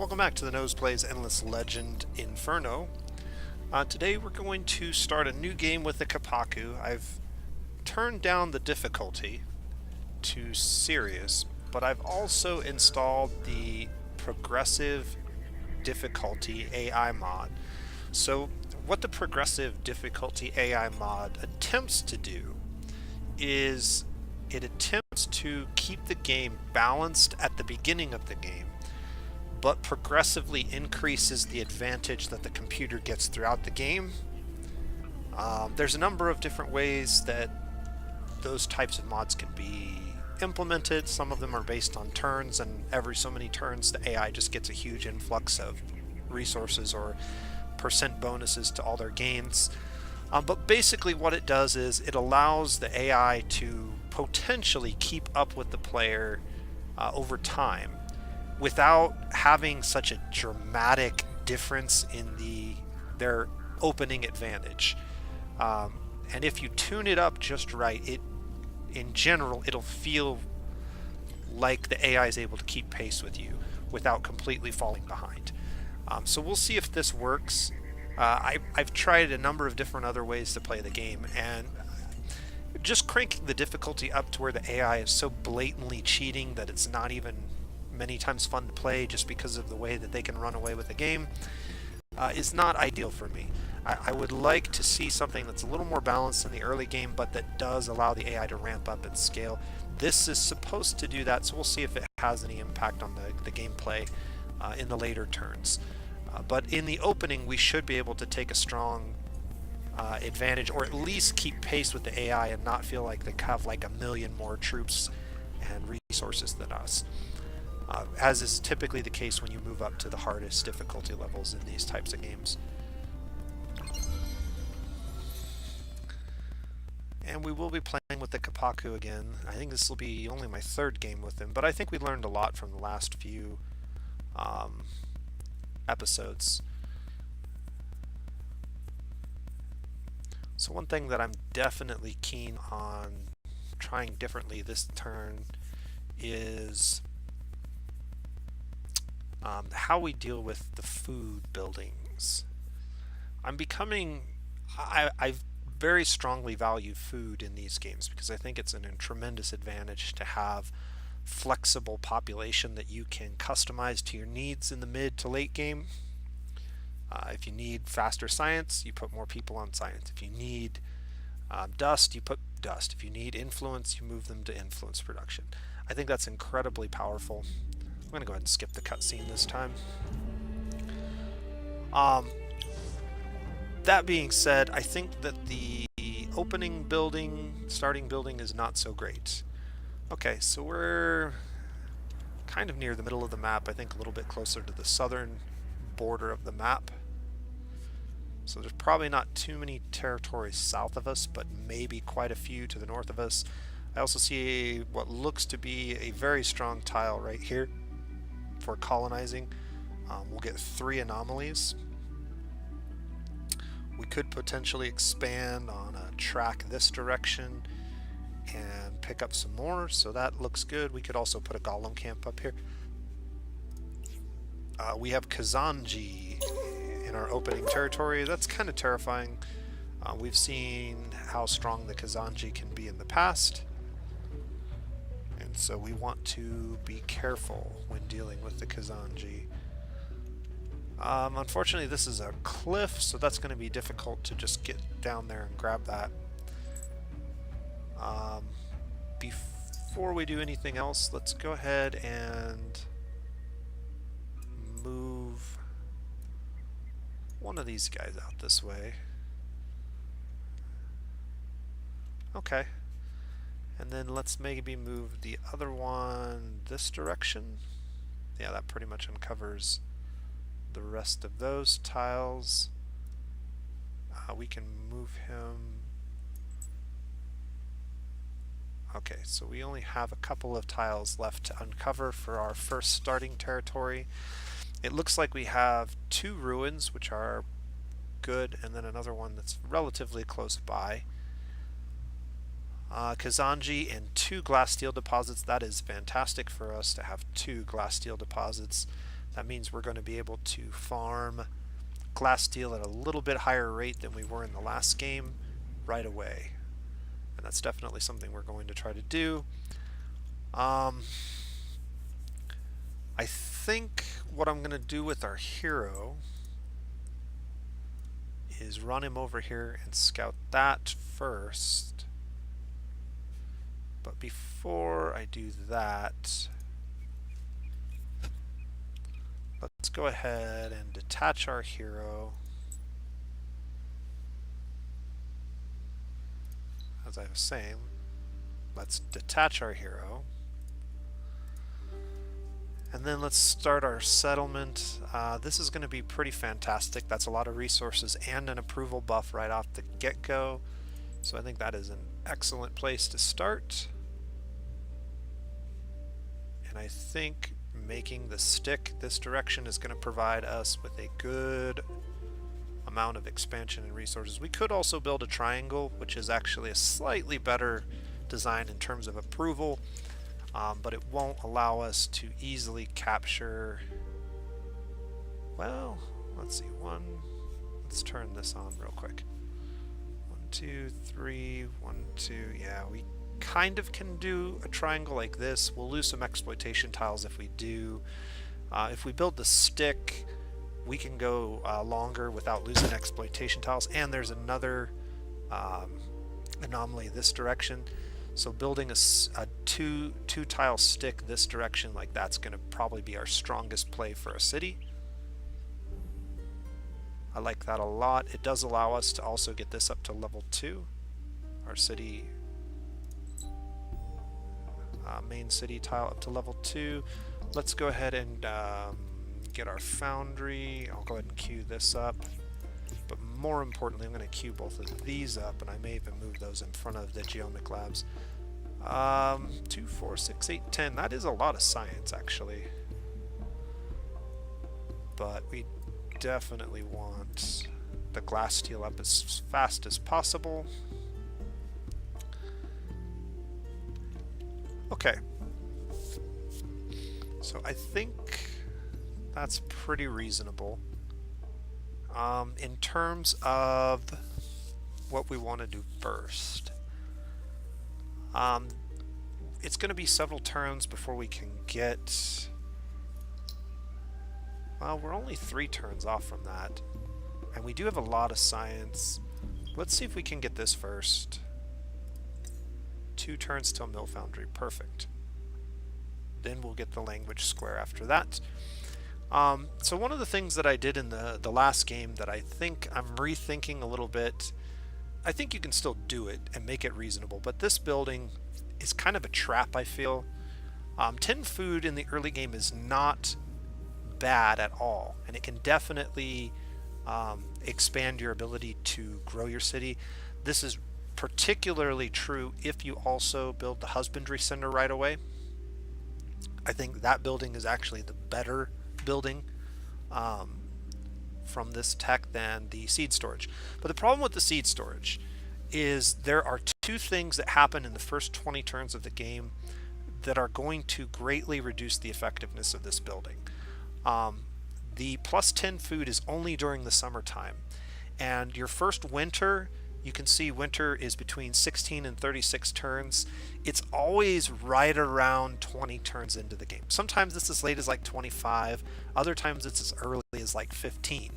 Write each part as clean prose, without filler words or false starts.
Welcome back to the Nose Plays Endless Legend Inferno. Today we're going to start a new game with the Kapaku. I've turned down the difficulty to serious, but I've also installed the progressive difficulty AI mod. So what the progressive difficulty AI mod attempts to do is it attempts to keep the game balanced at the beginning of the game, but progressively increases the advantage that the computer gets throughout the game. There's a number of different ways that those types of mods can be implemented. Some of them are based on turns, and every so many turns the AI just gets a huge influx of resources or percent bonuses to all their gains. But basically what it does is it allows the AI to potentially keep up with the player over time, without having such a dramatic difference in their opening advantage. And if you tune it up just right, in general it'll feel like the AI is able to keep pace with you without completely falling behind. So we'll see if this works. I've tried a number of different other ways to play the game, and just cranking the difficulty up to where the AI is so blatantly cheating that it's not even many times fun to play just because of the way that they can run away with the game is not ideal for me. I would like to see something that's a little more balanced in the early game, but that does allow the AI to ramp up and scale. This is supposed to do that, so we'll see if it has any impact on the gameplay in the later turns. But in the opening, we should be able to take a strong advantage, or at least keep pace with the AI and not feel like they have like a million more troops and resources than us. As is typically the case when you move up to the hardest difficulty levels in these types of games. And we will be playing with the Kapaku again. I think this will be only my third game with him, but I think we learned a lot from the last few episodes. So one thing that I'm definitely keen on trying differently this turn is how we deal with the food buildings. I very strongly value food in these games because I think it's a tremendous advantage to have flexible population that you can customize to your needs in the mid to late game. If you need faster science, you put more people on science. If you need dust, you put dust. If you need influence, you move them to influence production. I think that's incredibly powerful. I'm going to go ahead and skip the cutscene this time. That being said, I think that the starting building is not so great. Okay, so we're kind of near the middle of the map, I think a little bit closer to the southern border of the map. So there's probably not too many territories south of us, but maybe quite a few to the north of us. I also see what looks to be a very strong tile right here for colonizing. We'll get 3 anomalies. We could potentially expand on a track this direction and pick up some more, so that looks good. We could also put a golem camp up here. We have Kazanji in our opening territory. That's kind of terrifying. We've seen how strong the Kazanji can be in the past, and so we want to be careful when dealing with the Kazanji. Unfortunately, this is a cliff, so that's going to be difficult to just get down there and grab that. Before we do anything else, let's go ahead and move one of these guys out this way. Okay. And then let's maybe move the other one this direction. Yeah, that pretty much uncovers the rest of those tiles. We can move him. Okay, so we only have a couple of tiles left to uncover for our first starting territory. It looks like we have 2 ruins, which are good, and then another one that's relatively close by. Kazanji and 2 glass steel deposits. That is fantastic for us to have 2 glass steel deposits. That means we're going to be able to farm glass steel at a little bit higher rate than we were in the last game right away. And that's definitely something we're going to try to do. I think what I'm going to do with our hero is run him over here and scout that first. But before I do that, let's go ahead and detach our hero. As I was saying, let's detach our hero. And then let's start our settlement. This is going to be pretty fantastic. That's a lot of resources and an approval buff right off the get-go. So I think that is an excellent place to start. And I think making the stick this direction is going to provide us with a good amount of expansion and resources. We could also build a triangle, which is actually a slightly better design in terms of approval. But it won't allow us to easily capture, well, let's see, let's turn this on real quick. 1, 2, 3, 1, 2, yeah, we kind of can do a triangle like this. We'll lose some exploitation tiles if we do. If we build the stick, we can go longer without losing exploitation tiles, and there's another anomaly this direction. So building a two tile stick this direction, like that's going to probably be our strongest play for a city. I like that a lot. It does allow us to also get this up to level 2. Our city, main city tile up to level 2. Let's go ahead and get our foundry. I'll go ahead and queue this up. But more importantly, I'm going to queue both of these up, and I may even move those in front of the geomic labs. 2, 4, 6, 8, 10. That is a lot of science, actually. But we definitely want the glass steel up as fast as possible. Okay. So I think that's pretty reasonable. In terms of what we want to do first, it's going to be several turns before we can get, well, we're only 3 turns off from that, and we do have a lot of science. Let's see if we can get this first. 2 turns till mill foundry, perfect. Then we'll get the language square after that. So one of the things that I did in the last game that I think I'm rethinking a little bit, I think you can still do it and make it reasonable, but this building is kind of a trap, I feel. 10 food in the early game is not bad at all, and it can definitely expand your ability to grow your city. This is particularly true if you also build the husbandry center right away. I think that building is actually the better building from this tech than the seed storage. But the problem with the seed storage is there are 2 things that happen in the first 20 turns of the game that are going to greatly reduce the effectiveness of this building. The plus 10 food is only during the summertime, and your first winter, you can see winter is between 16 and 36 turns. It's always right around 20 turns into the game. Sometimes it's as late as like 25. Other times it's as early as like 15.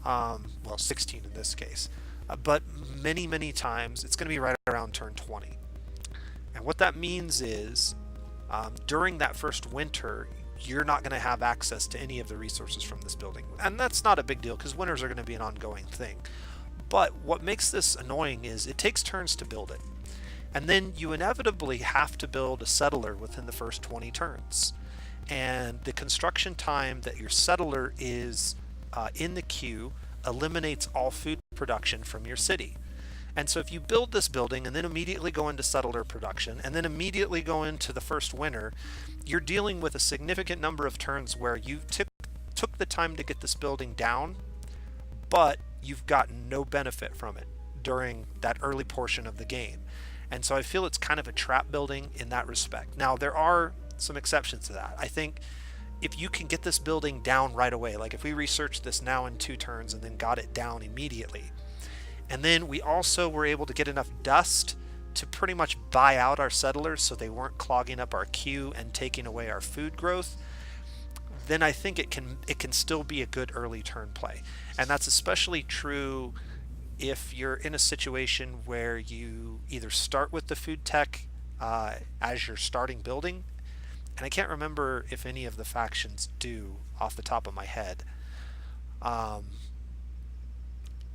Well, 16 in this case. But many times it's going to be right around turn 20. And what that means is during that first winter, you're not going to have access to any of the resources from this building. And that's not a big deal because winters are going to be an ongoing thing. But what makes this annoying is it takes turns to build it. And then you inevitably have to build a settler within the first 20 turns. And the construction time that your settler is in the queue eliminates all food production from your city. And so if you build this building and then immediately go into settler production and then immediately go into the first winter, you're dealing with a significant number of turns where you took the time to get this building down, but you've gotten no benefit from it during that early portion of the game. And so I feel it's kind of a trap building in that respect. Now, there are some exceptions to that. I think if you can get this building down right away, like if we researched this now in 2 turns and then got it down immediately, and then we also were able to get enough dust to pretty much buy out our settlers so they weren't clogging up our queue and taking away our food growth, then I think it can still be a good early turn play. And that's especially true if you're in a situation where you either start with the food tech as your starting building, and I can't remember if any of the factions do off the top of my head. Um,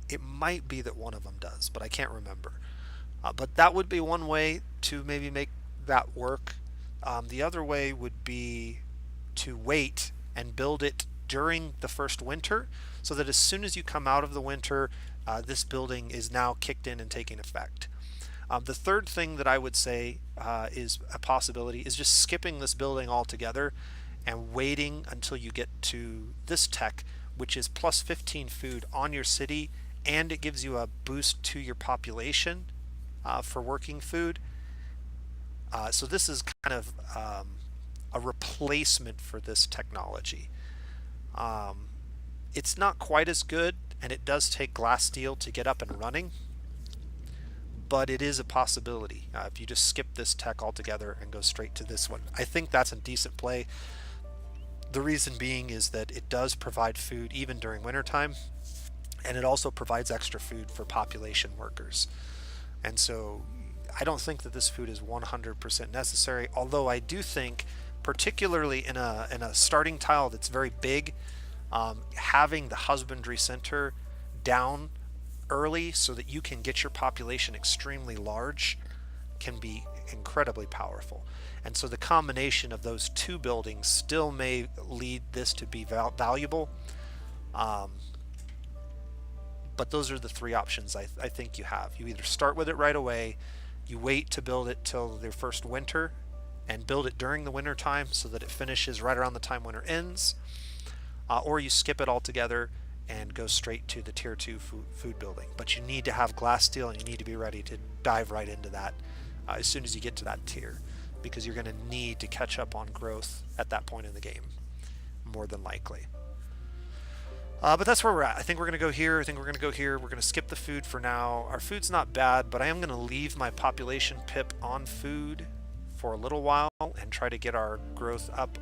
it might be that one of them does, but I can't remember. But that would be one way to maybe make that work. The other way would be to wait and build it during the first winter, so that as soon as you come out of the winter, this building is now kicked in and taking effect. The third thing that I would say is a possibility is just skipping this building altogether and waiting until you get to this tech, which is plus 15 food on your city, and it gives you a boost to your population for working food. So this is kind of a replacement for this technology. It's not quite as good, and it does take glass steel to get up and running, but it is a possibility if you just skip this tech altogether and go straight to this one. I think that's a decent play. The reason being is that it does provide food even during wintertime, and it also provides extra food for population workers. And so I don't think that this food is 100% necessary, although I do think, particularly in a starting tile that's very big, having the husbandry center down early so that you can get your population extremely large can be incredibly powerful. And so the combination of those two buildings still may lead this to be valuable. But those are the three options I think you have. You either start with it right away, you wait to build it till the first winter, and build it during the winter time so that it finishes right around the time winter ends, or you skip it altogether and go straight to the tier 2 food building. But you need to have glass steel, and you need to be ready to dive right into that as soon as you get to that tier, because you're going to need to catch up on growth at that point in the game, more than likely. But that's where we're at. I think we're going to go here. I think we're going to go here. We're going to skip the food for now. Our food's not bad, but I am going to leave my population pip on food for a little while and try to get our growth up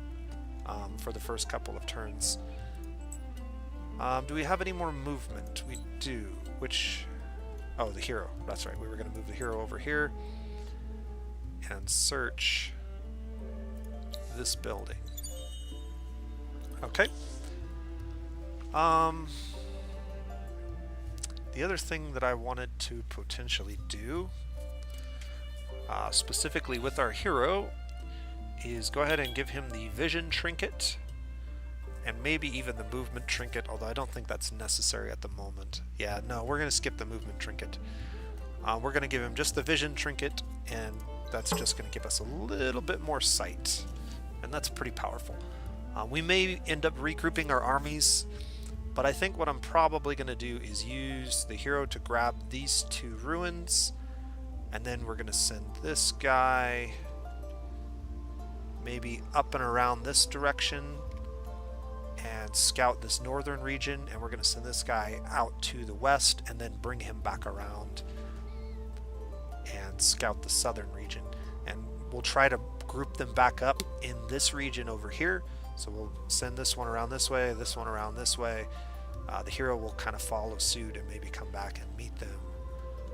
for the first couple of turns. Do we have any more movement? We do. Which... Oh, the hero. That's right. We were going to move the hero over here and search this building. Okay. The other thing that I wanted to potentially do, specifically with our hero, is go ahead and give him the vision trinket, and maybe even the movement trinket, although I don't think that's necessary at the moment. Yeah, no, we're going to skip the movement trinket. We're going to give him just the vision trinket, and that's just going to give us a little bit more sight, and that's pretty powerful. We may end up regrouping our armies, but I think what I'm probably going to do is use the hero to grab these 2 ruins, and then we're going to send this guy maybe up and around this direction and scout this northern region, and we're going to send this guy out to the west and then bring him back around and scout the southern region. And we'll try to group them back up in this region over here. So we'll send this one around this way, this one around this way. The hero will kind of follow suit and maybe come back and meet them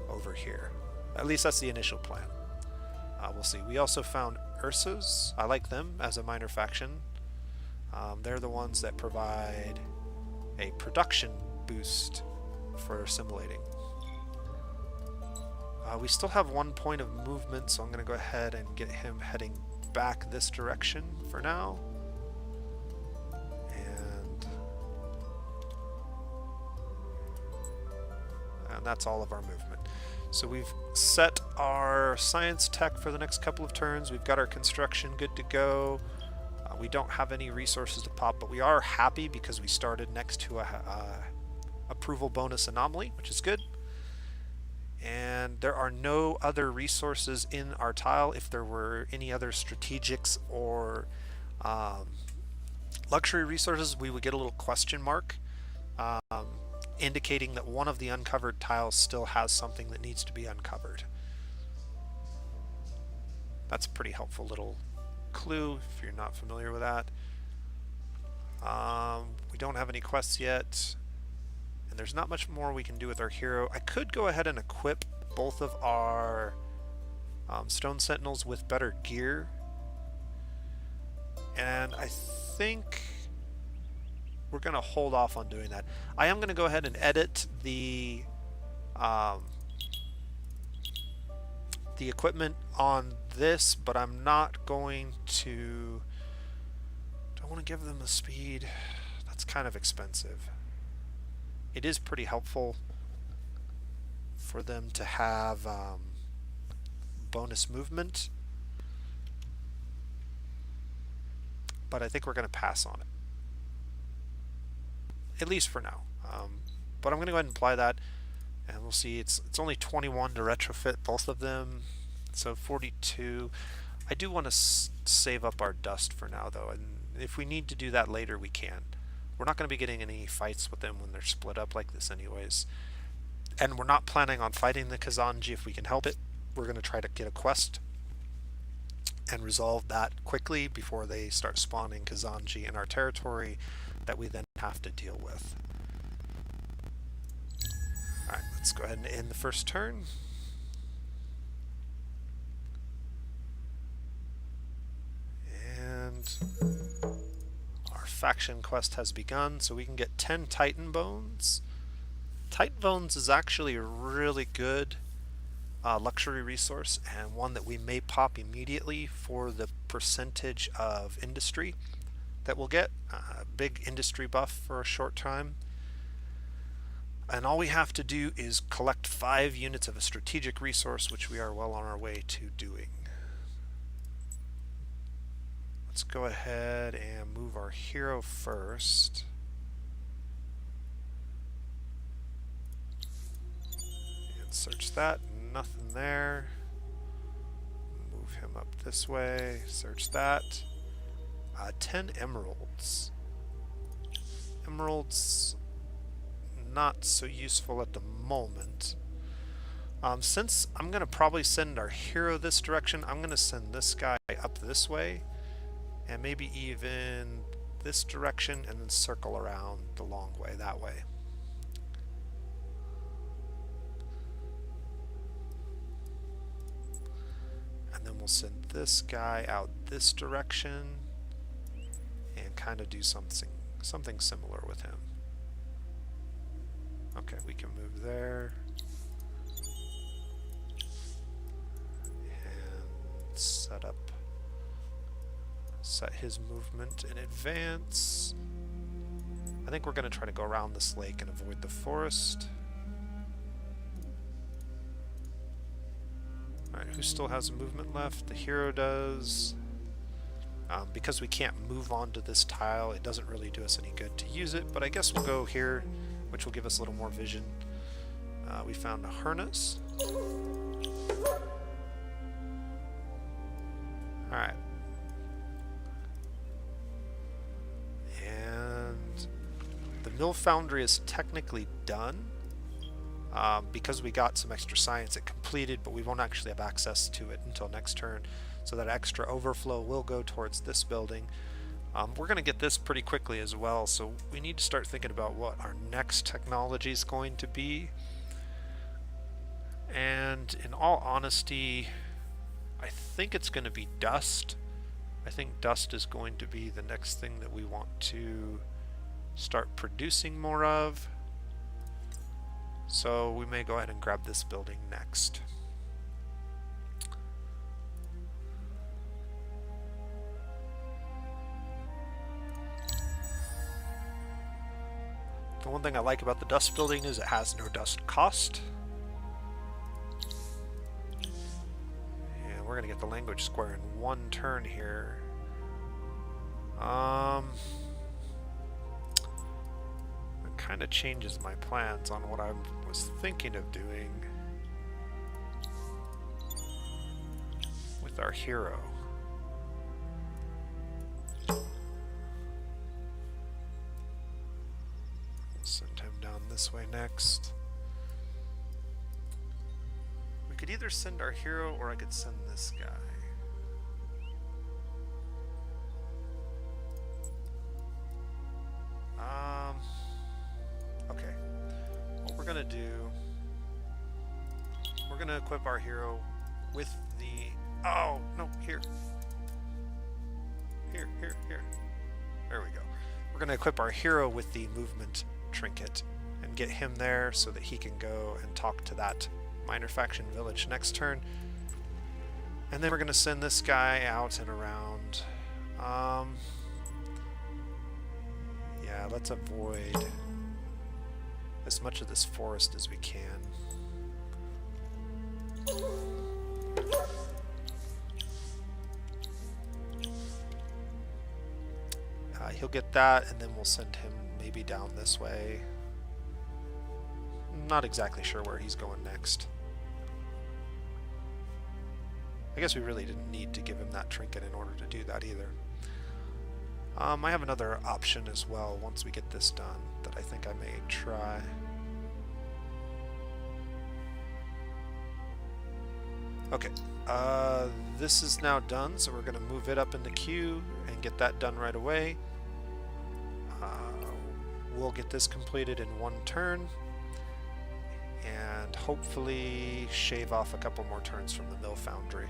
over here. At least that's the initial plan. We'll see. We also found Ursus. I like them as a minor faction. They're the ones that provide a production boost for assimilating. We still have 1 point of movement, so I'm going to go ahead and get him heading back this direction for now. And that's all of our movement. So we've set our science tech for the next couple of turns. We've got our construction good to go. We don't have any resources to pop, but we are happy because we started next to a approval bonus anomaly, which is good. And there are no other resources in our tile. If there were any other strategics or Luxury resources, we would get a little question mark um, indicating that one of the uncovered tiles still has something that needs to be uncovered. That's a pretty helpful little clue if you're not familiar with that. We don't have any quests yet, and there's not much more we can do with our hero. I could go ahead and equip both of our Stone Sentinels with better gear, and I think we're going to hold off on doing that. I am going to go ahead and edit the equipment on this, but I'm not going to... Don't want to give them the speed. That's kind of expensive. It is pretty helpful for them to have bonus movement, but I think we're going to pass on it, at least for now. But I'm going to go ahead and apply that, and we'll see. It's only 21 to retrofit both of them, so 42. I do want to save up our dust for now, though, and if we need to do that later, we can. We're not going to be getting any fights with them when they're split up like this anyways, and we're not planning on fighting the Kazanji if we can help it. We're going to try to get a quest and resolve that quickly before they start spawning Kazanji in our territory that we then have to deal with. Alright, let's go ahead and end the first turn. And our faction quest has begun, so we can get 10 Titan Bones. Titan Bones is actually a really good luxury resource, and one that we may pop immediately for the percentage of industry that we'll get. A big industry buff for a short time. And all we have to do is collect 5 units of a strategic resource, which we are well on our way to doing. Let's go ahead and move our hero first. And search that. Nothing there. Move him up this way. Search that. 10 emeralds. Emeralds, not so useful at the moment. Since I'm going to probably send our hero this direction, I'm going to send this guy up this way, and maybe even this direction, and then circle around the long way that way. And then we'll send this guy out this direction and kind of do something similar with him. Okay, we can move there. And set his movement in advance. I think we're going to try to go around this lake and avoid the forest. Alright, who still has movement left? The hero does. Because we can't move onto this tile, it doesn't really do us any good to use it, but I guess we'll go here, which will give us a little more vision. We found a harness. Alright. And the mill foundry is technically done. Because we got some extra science, it completed, but we won't actually have access to it until next turn. So that extra overflow will go towards this building. We're going to get this pretty quickly as well, so we need to start thinking about what our next technology is going to be. And in all honesty, I think it's going to be dust. I think dust is going to be the next thing that we want to start producing more of. So we may go ahead and grab this building next. The one thing I like about the dust building is it has no dust cost. And we're going to get the language square in one turn here. It kind of changes my plans on what I was thinking of doing with our hero. Send him down this way next. We could either send our hero or I could send this guy. Okay. What we're gonna do, we're gonna equip our hero with the, oh, no, here. Here. There we go. We're gonna equip our hero with the movement trinket and get him there so that he can go and talk to that minor faction village next turn. And then we're gonna send this guy out and around. Yeah, let's avoid as much of this forest as we can. He'll get that, and then we'll send him maybe down this way. Not exactly sure where he's going next. I guess we really didn't need to give him that trinket in order to do that either. I have another option as well once we get this done that I think I may try. Okay, this is now done, so we're going to move it up in the queue and get that done right away. We'll get this completed in one turn and hopefully shave off a couple more turns from the mill foundry.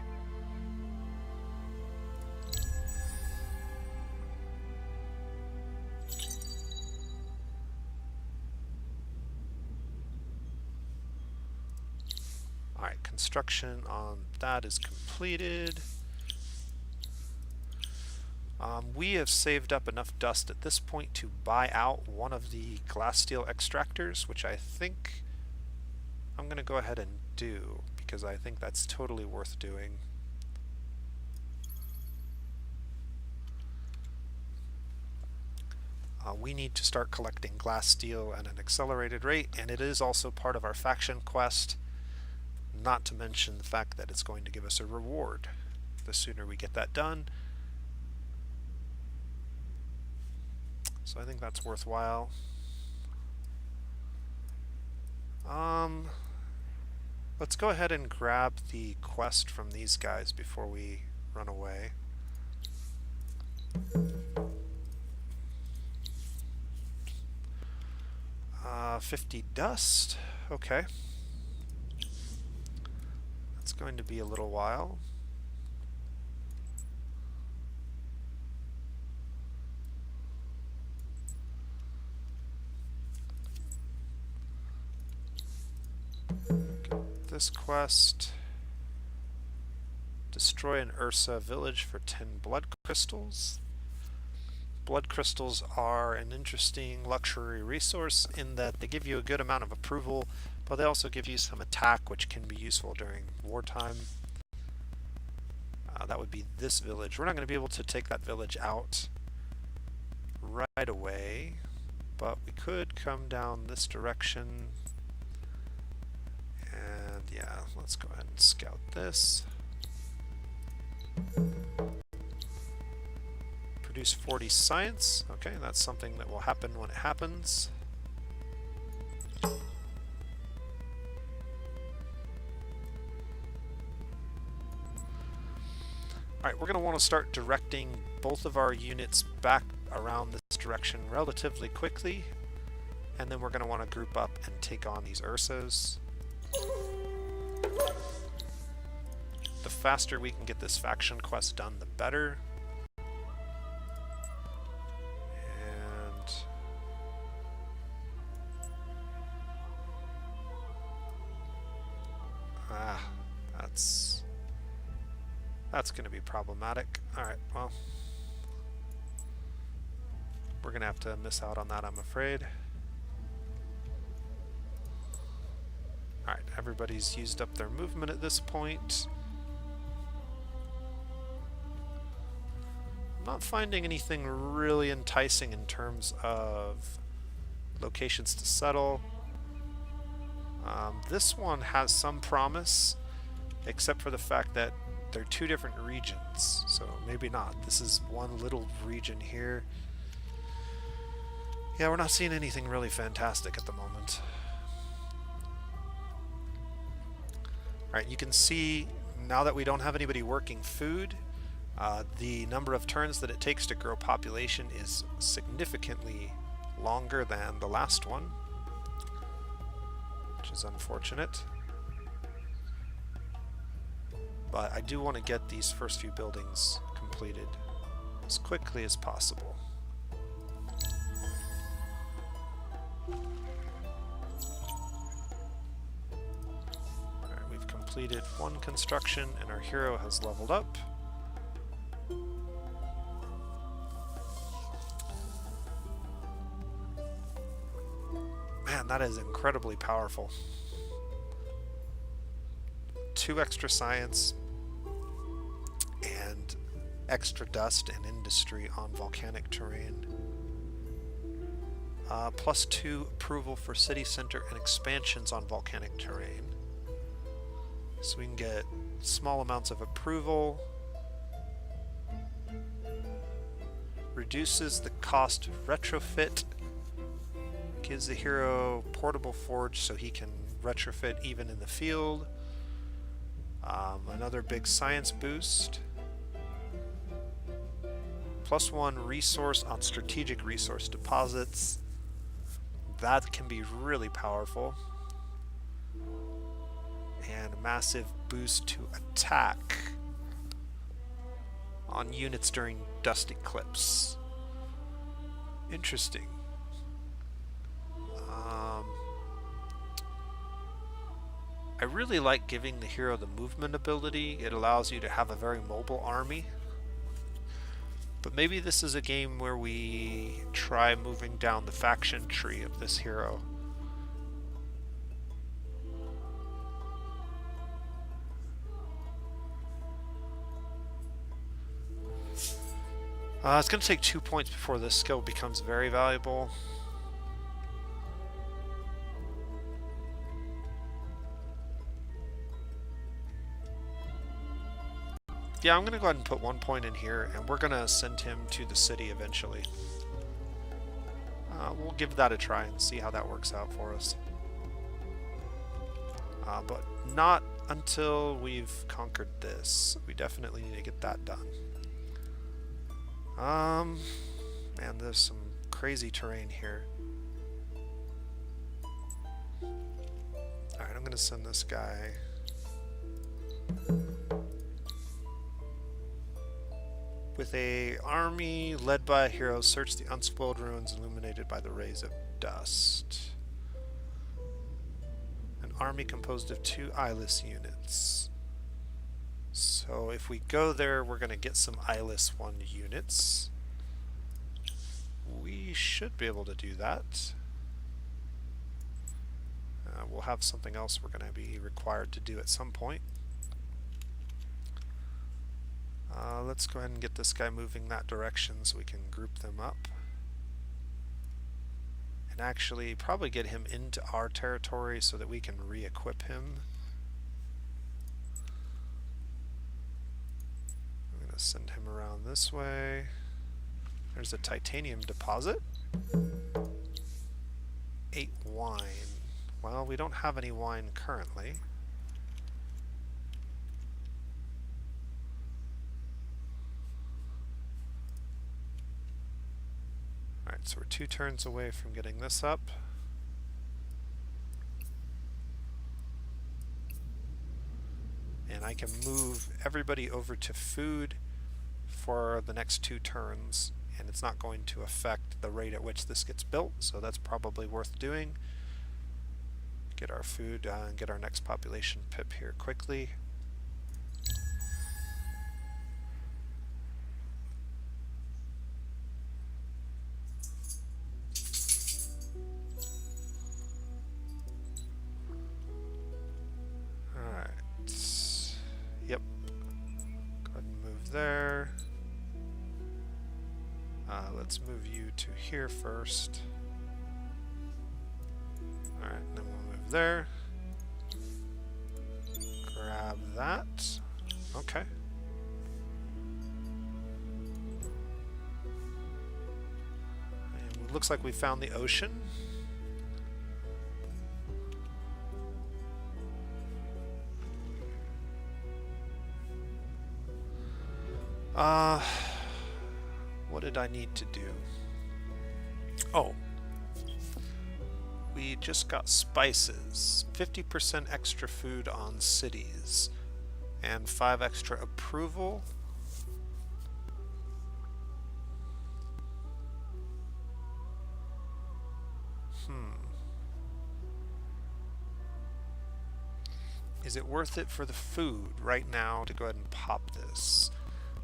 Alright, construction on that is completed. We have saved up enough dust at this point to buy out one of the glass steel extractors, which I think I'm going to go ahead and do because I think that's totally worth doing. We need to start collecting glass steel at an accelerated rate, and it is also part of our faction quest, not to mention the fact that it's going to give us a reward the sooner we get that done. So I think that's worthwhile. Let's go ahead and grab the quest from these guys before we run away. 50 dust. Okay. That's going to be a little while. This quest, destroy an Ursa village for 10 blood crystals. Blood crystals are an interesting luxury resource in that they give you a good amount of approval, but they also give you some attack which can be useful during wartime. That would be this village. We're not going to be able to take that village out right away, but we could come down this direction. And yeah, let's go ahead and scout this. Produce 40 science. Okay, that's something that will happen when it happens. Alright, we're going to want to start directing both of our units back around this direction relatively quickly. And then we're going to want to group up and take on these Ursas. The faster we can get this faction quest done, the better. And that's going to be problematic. Alright, well, we're going to have to miss out on that, I'm afraid. Alright, everybody's used up their movement at this point. I'm not finding anything really enticing in terms of locations to settle. This one has some promise, except for the fact that they're two different regions, so maybe not. This is one little region here. Yeah, we're not seeing anything really fantastic at the moment. Alright, you can see now that we don't have anybody working food, the number of turns that it takes to grow population is significantly longer than the last one, which is unfortunate. But I do want to get these first few buildings completed as quickly as possible. Alright, we've completed one construction and our hero has leveled up. Man, that is incredibly powerful. 2 extra science and extra dust and industry on volcanic terrain. +2 approval for city center and expansions on volcanic terrain. So we can get small amounts of approval. Reduces the cost of retrofit. Gives the hero portable forge so he can retrofit even in the field. Another big science boost. +1 resource on strategic resource deposits. That can be really powerful. And a massive boost to attack on units during dust eclipse. Interesting. I really like giving the hero the movement ability. It allows you to have a very mobile army. But maybe this is a game where we try moving down the faction tree of this hero. It's going to take 2 points before this skill becomes very valuable. Yeah, I'm going to go ahead and put 1 point in here, and we're going to send him to the city eventually. We'll give that a try and see how that works out for us. But not until we've conquered this. We definitely need to get that done. Man, there's some crazy terrain here. Alright, I'm going to send this guy... with a army led by a hero, search the unspoiled ruins illuminated by the rays of dust. An army composed of 2 eyeless units. So if we go there, we're going to get some eyeless 1 units. We should be able to do that. We'll have something else we're going to be required to do at some point. Let's go ahead and get this guy moving that direction so we can group them up. And actually probably get him into our territory so that we can re-equip him. I'm going to send him around this way. There's a titanium deposit. 8 wine. Well, we don't have any wine currently. Alright, so we're 2 turns away from getting this up. And I can move everybody over to food for the next 2 turns, and it's not going to affect the rate at which this gets built, so that's probably worth doing. Get our food and get our next population pip here quickly. There. Let's move you to here first. Alright, then we'll move there. Grab that. Okay. And looks like we found the ocean. What did I need to do? Oh, we just got spices. 50% extra food on cities. And 5 extra approval. Is it worth it for the food right now to go ahead and pop this?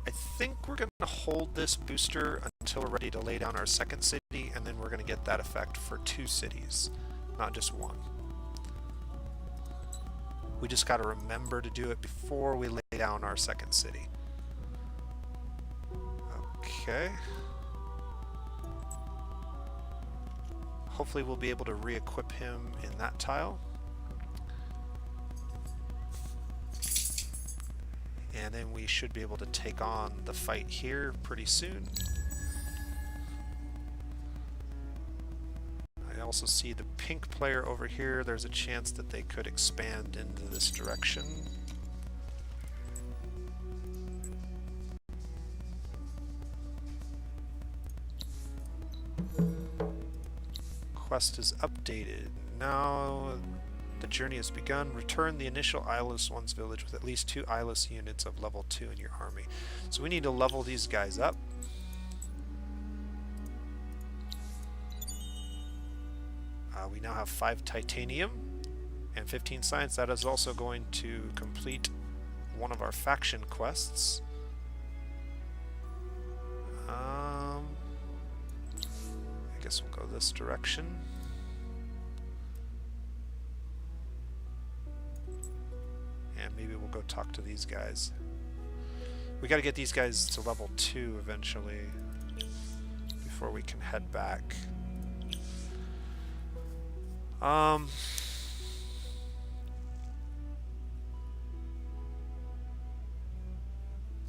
I think we're going to hold this booster until we're ready to lay down our second city, and then we're going to get that effect for 2 cities, not just 1. We just got to remember to do it before we lay down our second city. Okay. Hopefully we'll be able to re-equip him in that tile. And then we should be able to take on the fight here pretty soon. I also see the pink player over here. There's a chance that they could expand into this direction. Quest is updated. Now the journey has begun. Return the initial eyeless one's village with at least 2 eyeless units of level 2 in your army. So we need to level these guys up. We now have 5 titanium and 15 science. That is also going to complete one of our faction quests. I guess we'll go this direction. And maybe we'll go talk to these guys. We got to get these guys to level 2 eventually before we can head back.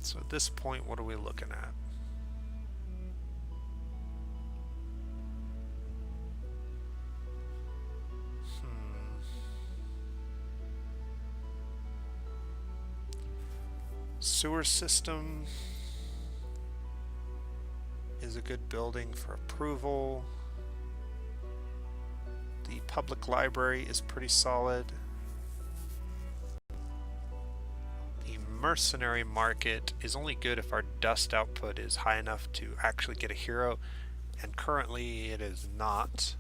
So at this point, what are we looking at? Sewer system is a good building for approval. The public library is pretty solid. The mercenary market is only good if our dust output is high enough to actually get a hero, and currently it is not.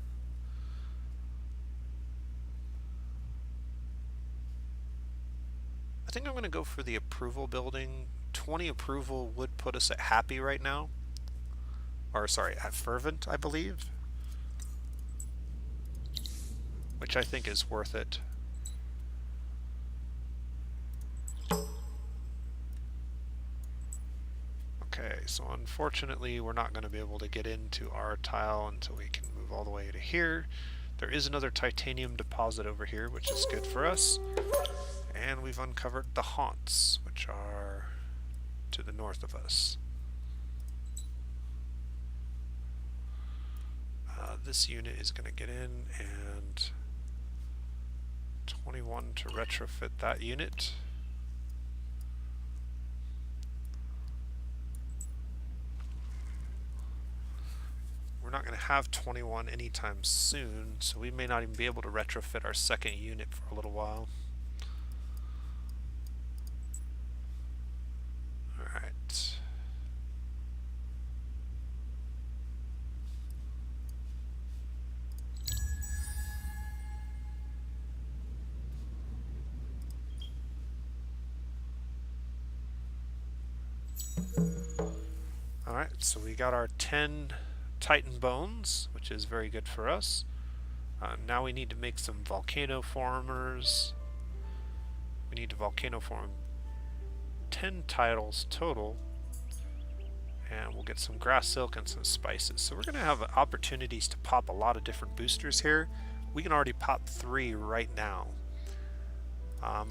I think I'm going to go for the approval building. 20 approval would put us at happy right now. Or sorry, at fervent, I believe. Which I think is worth it. Okay, so unfortunately we're not going to be able to get into our tile until we can move all the way to here. There is another titanium deposit over here, which is good for us. And we've uncovered the haunts, which are to the north of us. This unit is going to get in, and 21 to retrofit that unit. We're not going to have 21 anytime soon, so we may not even be able to retrofit our second unit for a little while. Alright. Alright, so we got our 10 Titan bones, which is very good for us. Now we need to make some volcano formers. We need to volcano form 10 titles total, and we'll get some grass silk and some spices. So we're going to have opportunities to pop a lot of different boosters here. We can already pop 3 right now.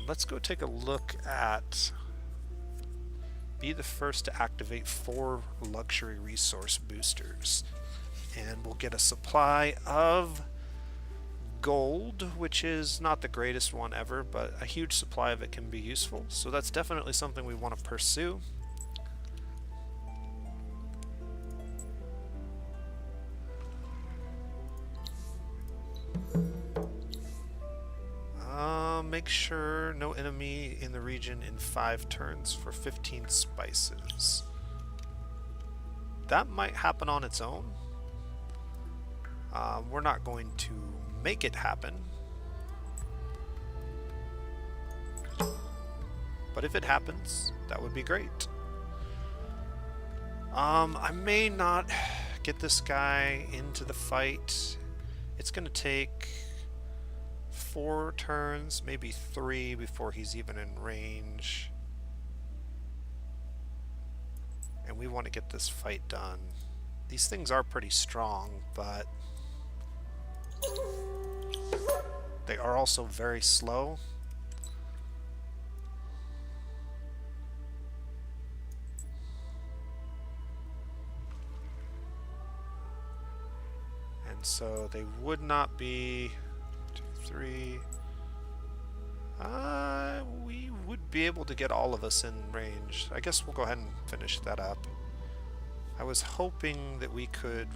Let's go take a look at be the first to activate 4 luxury resource boosters. And we'll get a supply of gold, which is not the greatest one ever, but a huge supply of it can be useful. So that's definitely something we want to pursue. Make sure no enemy in the region in 5 turns for 15 spices. That might happen on its own. We're not going to make it happen. But if it happens, that would be great. I may not get this guy into the fight. It's going to take 4 turns, maybe 3 before he's even in range. And we want to get this fight done. These things are pretty strong, but they are also very slow. And so they would not be 2, 3. We would be able to get all of us in range. I guess we'll go ahead and finish that up. I was hoping that we could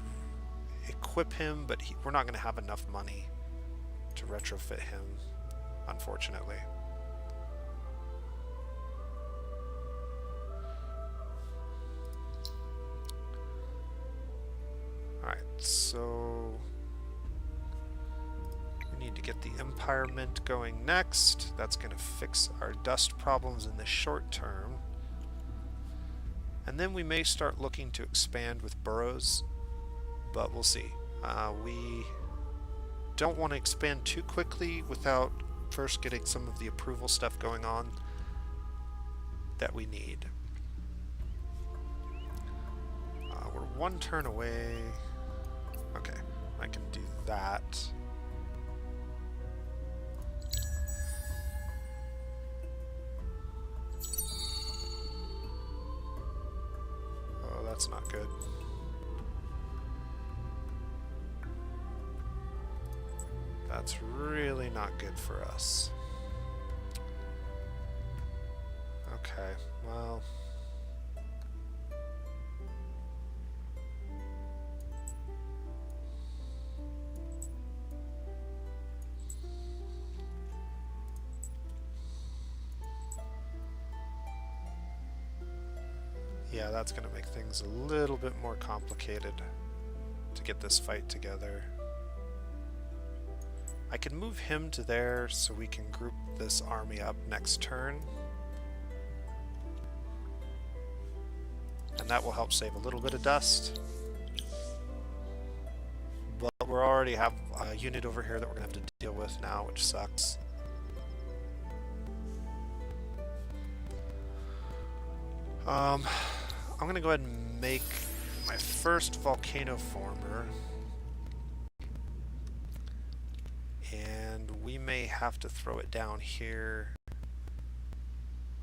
equip him, but we're not going to have enough money to retrofit him, unfortunately. Alright, so we need to get the Empire Mint going next. That's going to fix our dust problems in the short term. And then we may start looking to expand with boroughs, but we'll see. We don't want to expand too quickly without first getting some of the approval stuff going on that we need. We're 1 turn away. Okay, I can do that. Oh, that's not good. That's really not good for us. Okay, well... yeah, that's going to make things a little bit more complicated to get this fight together. I can move him to there so we can group this army up next turn. And that will help save a little bit of dust. But we already have a unit over here that we're going to have to deal with now, which sucks. I'm going to go ahead and make my first volcano former. And we may have to throw it down here.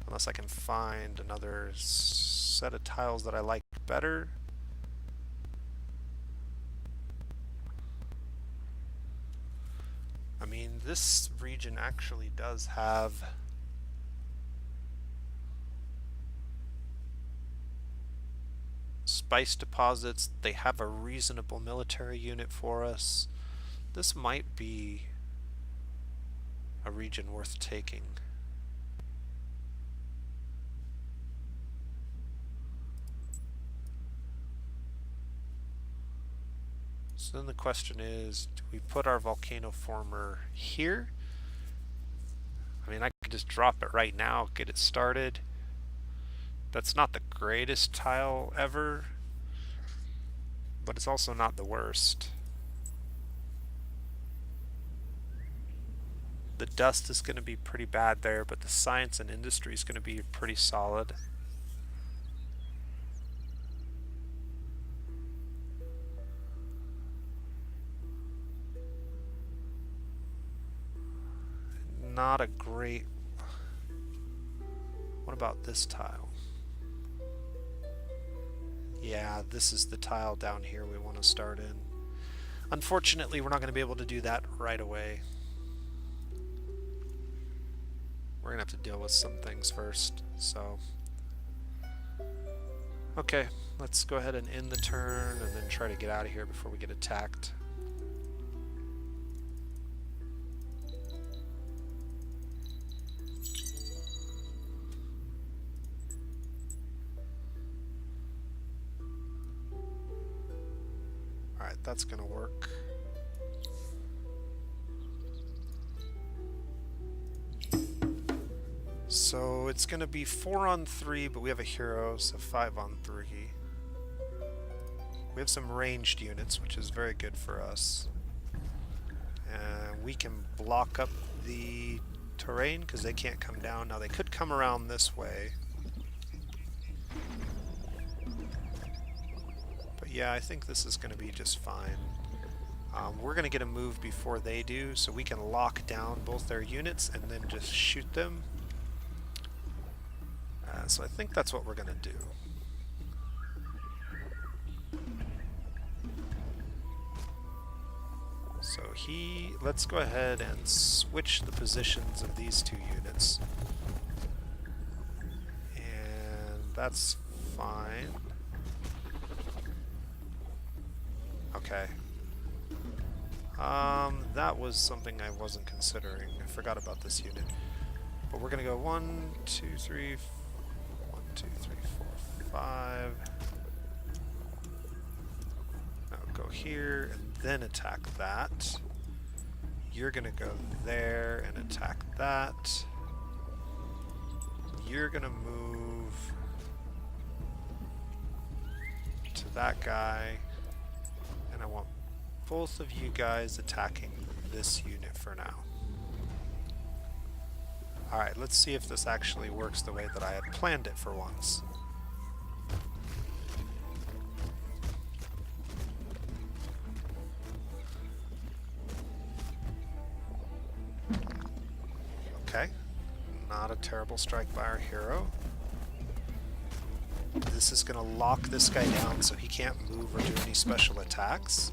Unless I can find another set of tiles that I like better. I mean, this region actually does have spice deposits. They have a reasonable military unit for us. This might be a region worth taking. So then the question is, do we put our volcano former here? I mean, I could just drop it right now, get it started. That's not the greatest tile ever, but it's also not the worst. The dust is going to be pretty bad there, but the science and industry is going to be pretty solid. Not a great... What about this tile? Yeah, this is the tile down here we want to start in. Unfortunately, we're not going to be able to do that right away. We're going to have to deal with some things first, so... Okay, let's go ahead and end the turn and then try to get out of here before we get attacked. Alright, that's going to work. So it's going to be 4 on 3, but we have a hero, so 5 on 3. We have some ranged units, which is very good for us. And we can block up the terrain because they can't come down. Now they could come around this way. But yeah, I think this is going to be just fine. We're going to get a move before they do, so we can lock down both their units and then just shoot them. So I think that's what we're going to do. So let's go ahead and switch the positions of these two units. And that's fine. Okay. That was something I wasn't considering. I forgot about this unit. But we're going to go 1, 2, 3, 1, 2, 3, 4, 5. Now go here and then attack that. You're going to go there and attack that. You're going to move to that guy. And I want both of you guys attacking this unit for now. Alright, let's see if this actually works the way that I had planned it for once. Okay, not a terrible strike by our hero. This is going to lock this guy down so he can't move or do any special attacks.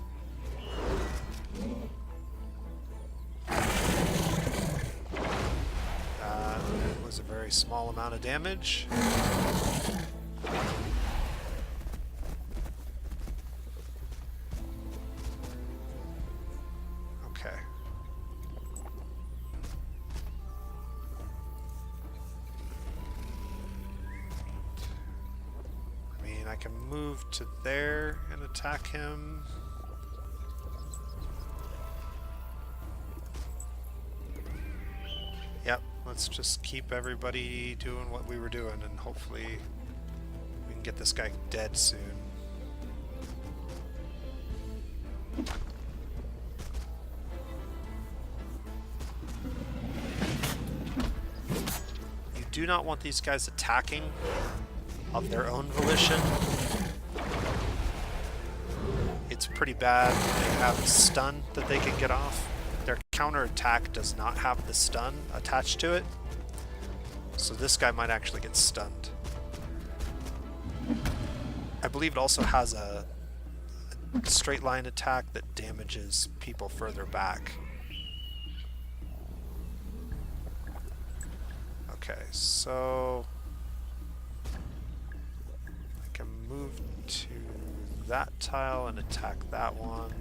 That was a very small amount of damage. Okay. I mean, I can move to there and attack him. Yep, let's just keep everybody doing what we were doing, and hopefully we can get this guy dead soon. You do not want these guys attacking of their own volition. It's pretty bad. They have stun that they can get off. Their counterattack does not have the stun attached to it, so this guy might actually get stunned. I believe it also has a straight line attack that damages people further back. Okay, so I can move to that tile and attack that one.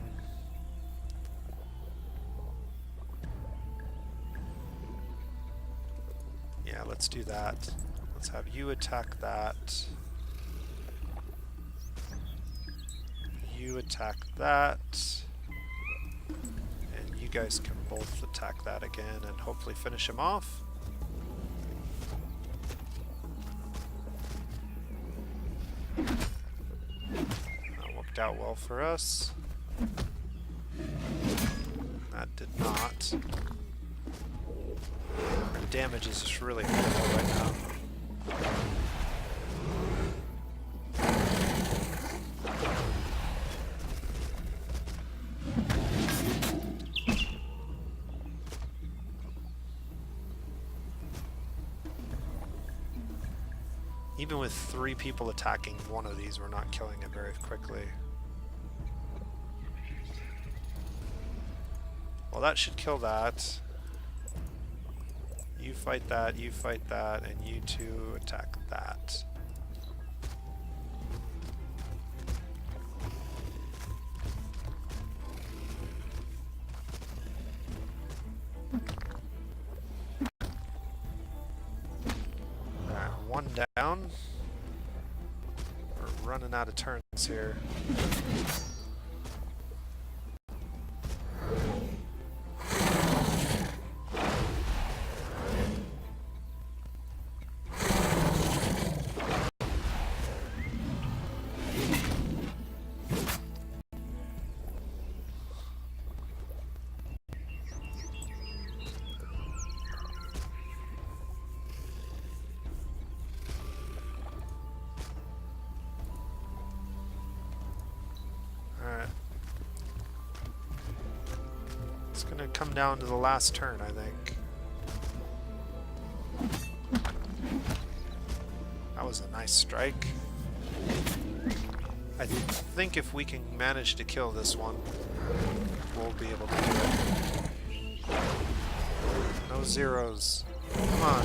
Yeah, let's do that. Let's have you attack that. You attack that. And you guys can both attack that again and hopefully finish him off. That worked out well for us. That did not. Our damage is just really horrible right now. Even with 3 people attacking one of these, we're not killing it very quickly. that should kill that. You fight that, and you two attack that. Alright, one down. We're running out of turns here. Alright. It's gonna come down to the last turn, I think. That was a nice strike. I think if we can manage to kill this one, we'll be able to do it. No zeros. Come on.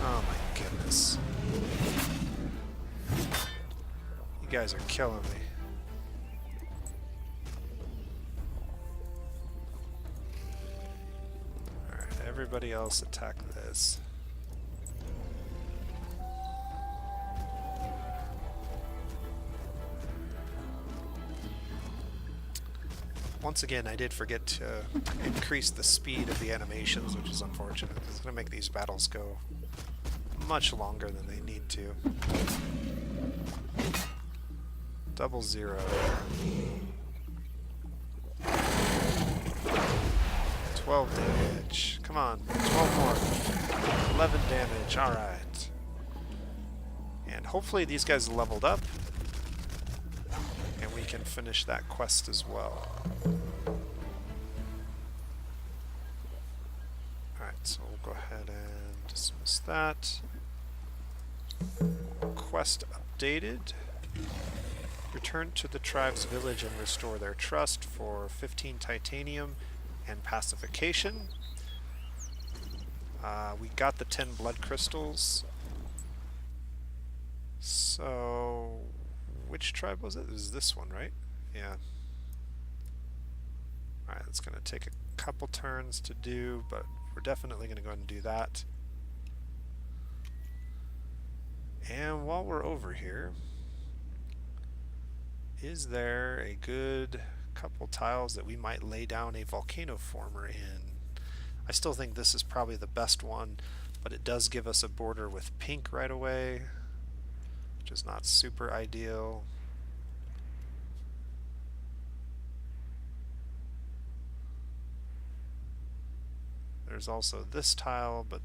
Oh my goodness. You guys are killing me. Everybody else attack this. Once again, I did forget to increase the speed of the animations, which is unfortunate. It's going to make these battles go much longer than they need to. 00. 12 damage. Come on, 12 more. 11 damage, alright. And hopefully these guys leveled up, and we can finish that quest as well. Alright, so we'll go ahead and dismiss that. Quest updated. Return to the tribe's village and restore their trust for 15 titanium and pacification. We got the 10 blood crystals. So, which tribe was it? It was this one, right? Yeah. Alright, it's going to take a couple turns to do, but we're definitely going to go ahead and do that. And while we're over here, is there a good couple tiles that we might lay down a volcano former in? I still think this is probably the best one, but it does give us a border with pink right away, which is not super ideal. There's also this tile, but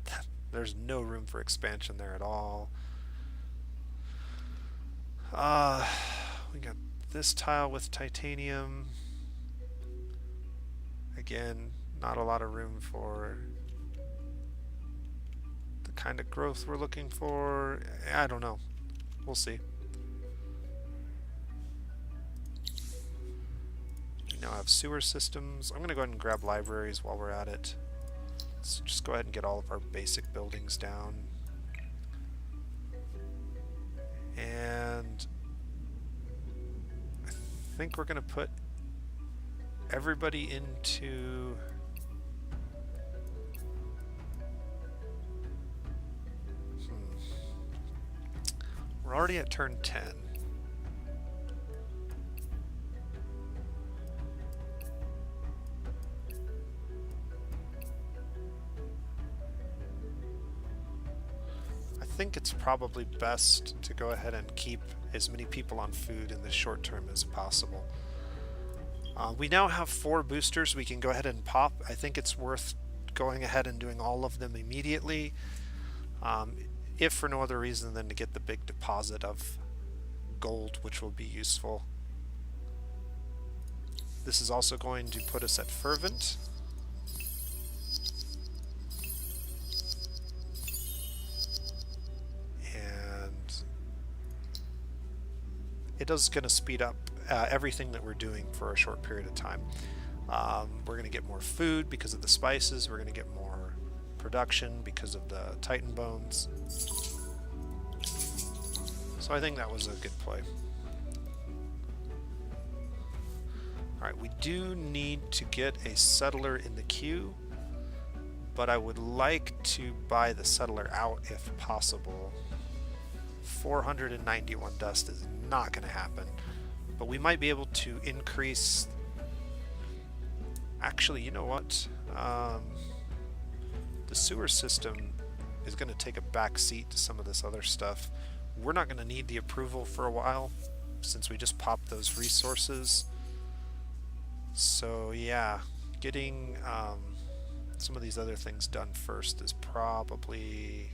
there's no room for expansion there at all. We got this tile with titanium. Again, not a lot of room for the kind of growth we're looking for. I don't know. We'll see. We now have sewer systems. I'm going to go ahead and grab libraries while we're at it. Let's just go ahead and get all of our basic buildings down. And I think we're going to put everybody into we're already at turn 10. I think it's probably best to go ahead and keep as many people on food in the short term as possible. We now have 4 boosters we can go ahead and pop. I think it's worth going ahead and doing all of them immediately, if for no other reason than to get the big deposit of gold, which will be useful. This is also going to put us at fervent. And it is going to speed up everything that we're doing for a short period of time. We're going to get more food because of the spices. We're going to get more production because of the Titan bones. So I think that was a good play. Alright, we do need to get a settler in the queue, but I would like to buy the settler out if possible. 491 dust is not going to happen, but we might be able to increase... Actually, you know what? The sewer system is going to take a back seat to some of this other stuff. We're not going to need the approval for a while since we just popped those resources. So yeah, getting some of these other things done first is probably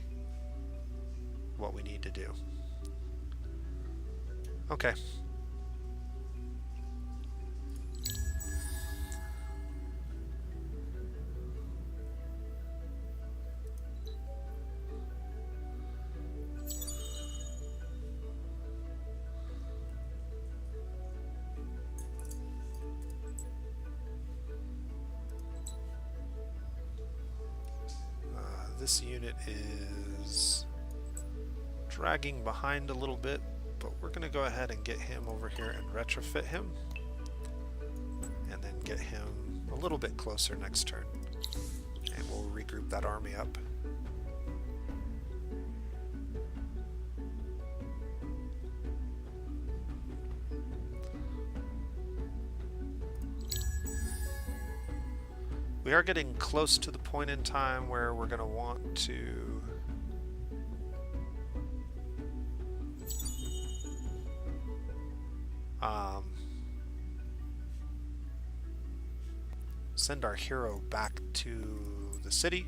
what we need to do. Okay. This unit is dragging behind a little bit, but we're going to go ahead and get him over here and retrofit him, and then get him a little bit closer next turn, and we'll regroup that army up. We are getting close to the point in time where we're going to want to send our hero back to the city.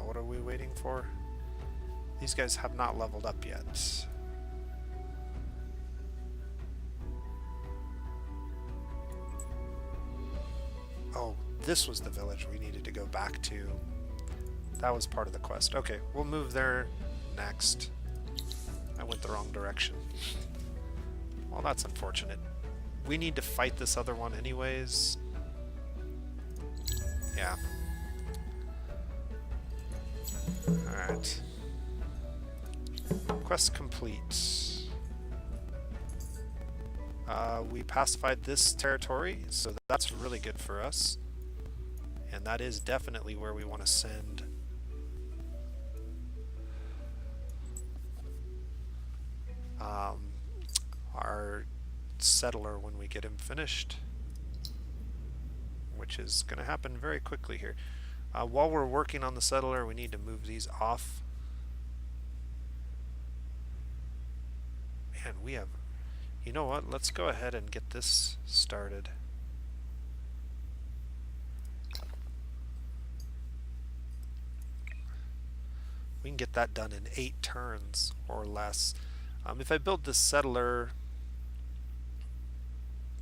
What are we waiting for? These guys have not leveled up yet. Oh, this was the village we needed to go back to. That was part of the quest. Okay, we'll move there next. I went the wrong direction. Well, that's unfortunate. We need to fight this other one anyways. Yeah. Alright. Quest complete. We pacified this territory, so that's really good for us. And that is definitely where we want to send our settler when we get him finished, which is going to happen very quickly here. While we're working on the settler, we need to move these off. Man, we have... You know what? Let's go ahead and get this started. We can get that done in 8 turns or less. If I build this settler...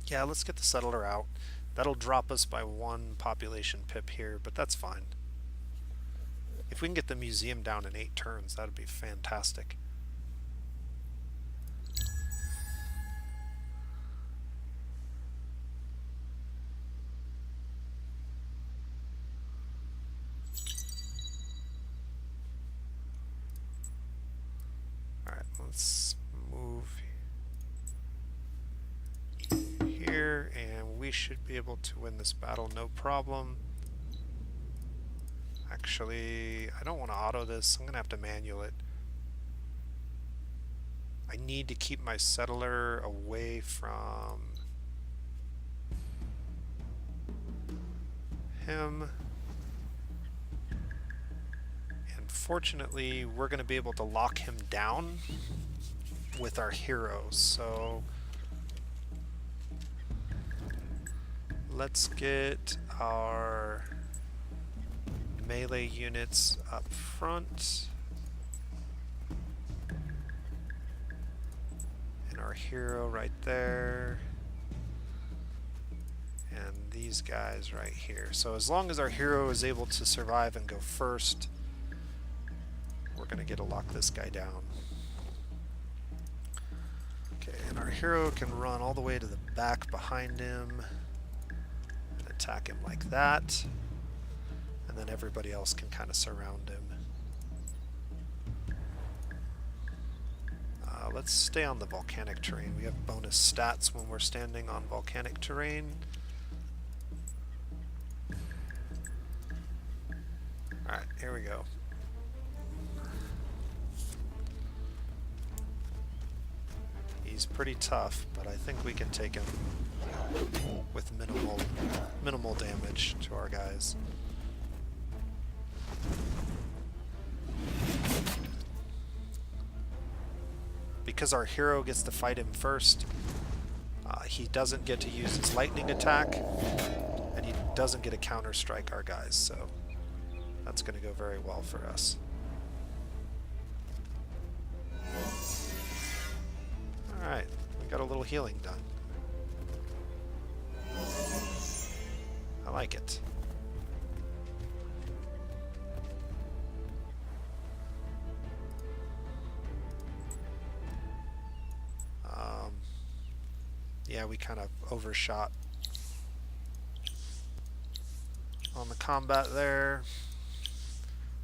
Yeah, let's get the settler out. That'll drop us by 1 population pip here, but that's fine. If we can get the museum down in 8 turns, that would be fantastic. Alright, let's move here, and we should be able to win this battle no problem. Actually, I don't want to auto this. I'm going to have to manual it. I need to keep my settler away from him. And fortunately, we're going to be able to lock him down with our heroes. So let's get our melee units up front, and our hero right there, and these guys right here. So as long as our hero is able to survive and go first, we're gonna get to lock this guy down. hero can run all the way to the back behind him and attack him like that. And then everybody else can kind of surround him. Let's stay on the volcanic terrain. We have bonus stats when we're standing on volcanic terrain. Alright, here we go. He's pretty tough, but I think we can take him with minimal damage to our guys. Because our hero gets to fight him first, he doesn't get to use his lightning attack, and he doesn't get to counter-strike our guys, so that's going to go very well for us. Alright, we got a little healing done. I like it. Yeah, we kind of overshot on the combat there.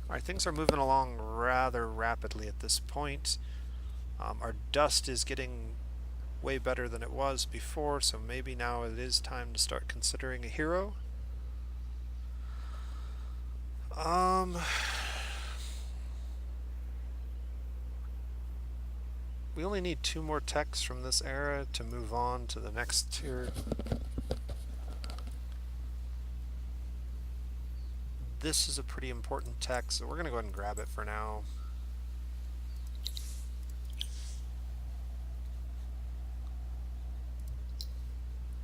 Alright, things are moving along rather rapidly at this point. Our dust is getting way better than it was before, so maybe now it is time to start considering a hero. We only need 2 more techs from this era to move on to the next tier. This is a pretty important tech, so we're going to go ahead and grab it for now.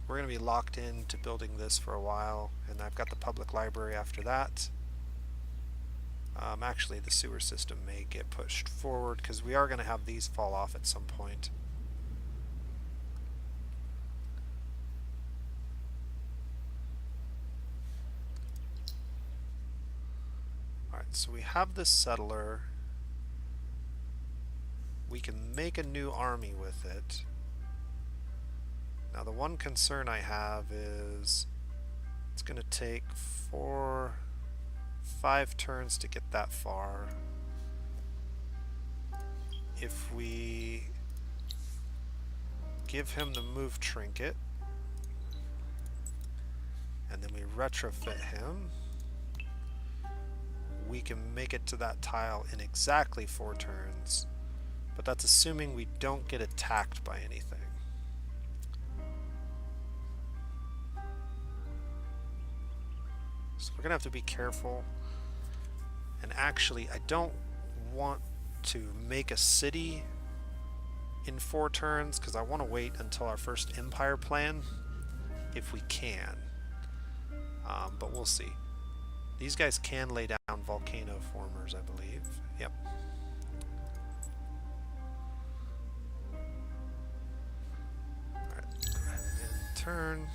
We're going to be locked into building this for a while, and I've got the public library after that. Actually, the sewer system may get pushed forward because we are going to have these fall off at some point. Alright, so we have this settler. We can make a new army with it. Now the one concern I have is it's going to take 5 turns to get that far. If we give him the move trinket and then we retrofit him, we can make it to that tile in exactly 4 turns, but that's assuming we don't get attacked by anything. So we're gonna have to be careful. And actually, I don't want to make a city in 4 turns because I want to wait until our first empire plan, if we can. But we'll see. These guys can lay down volcano formers, I believe. Yep. Alright, go ahead and turn.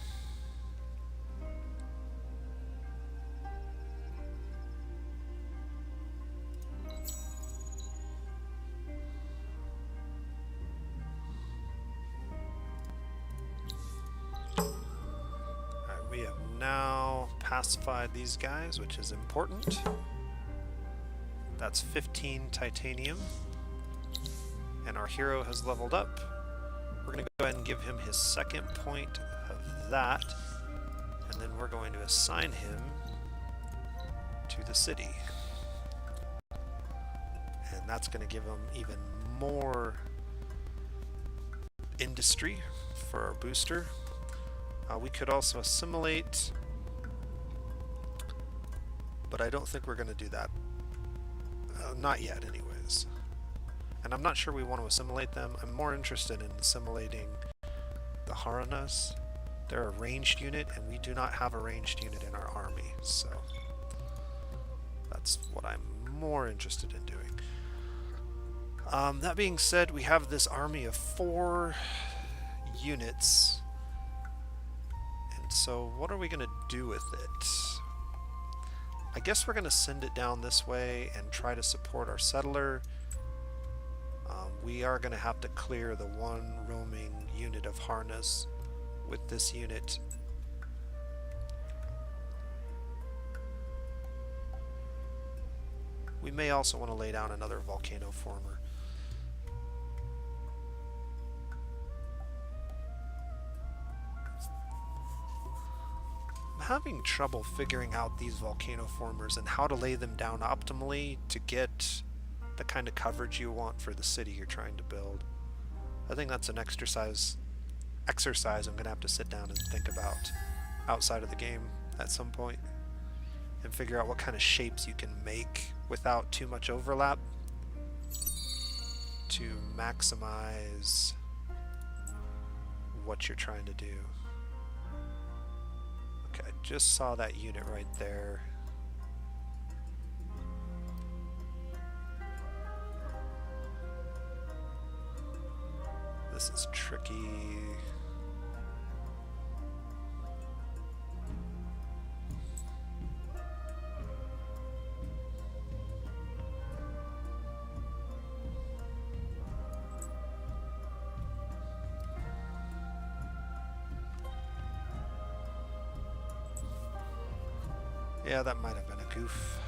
We have now pacified these guys, which is important. That's 15 titanium. And our hero has leveled up. We're going to go ahead and give him his 2nd point of that. And then we're going to assign him to the city. And that's going to give him even more industry for our booster. We could also assimilate, but I don't think we're going to do that. Not yet, anyways. And I'm not sure we want to assimilate them. I'm more interested in assimilating the Haranas. They're a ranged unit, and we do not have a ranged unit in our army, so that's what I'm more interested in doing. That being said, we have this army of 4 units. So what are we going to do with it? I guess we're going to send it down this way and try to support our settler. We are going to have to clear the one roaming unit of harness with this unit. We may also want to lay down another volcano former. I'm having trouble figuring out these volcano formers and how to lay them down optimally to get the kind of coverage you want for the city you're trying to build. I think that's an exercise I'm going to have to sit down and think about outside of the game at some point and figure out what kind of shapes you can make without too much overlap to maximize what you're trying to do. Okay, I just saw that unit right there. This is tricky. Yeah, that might have been a goof.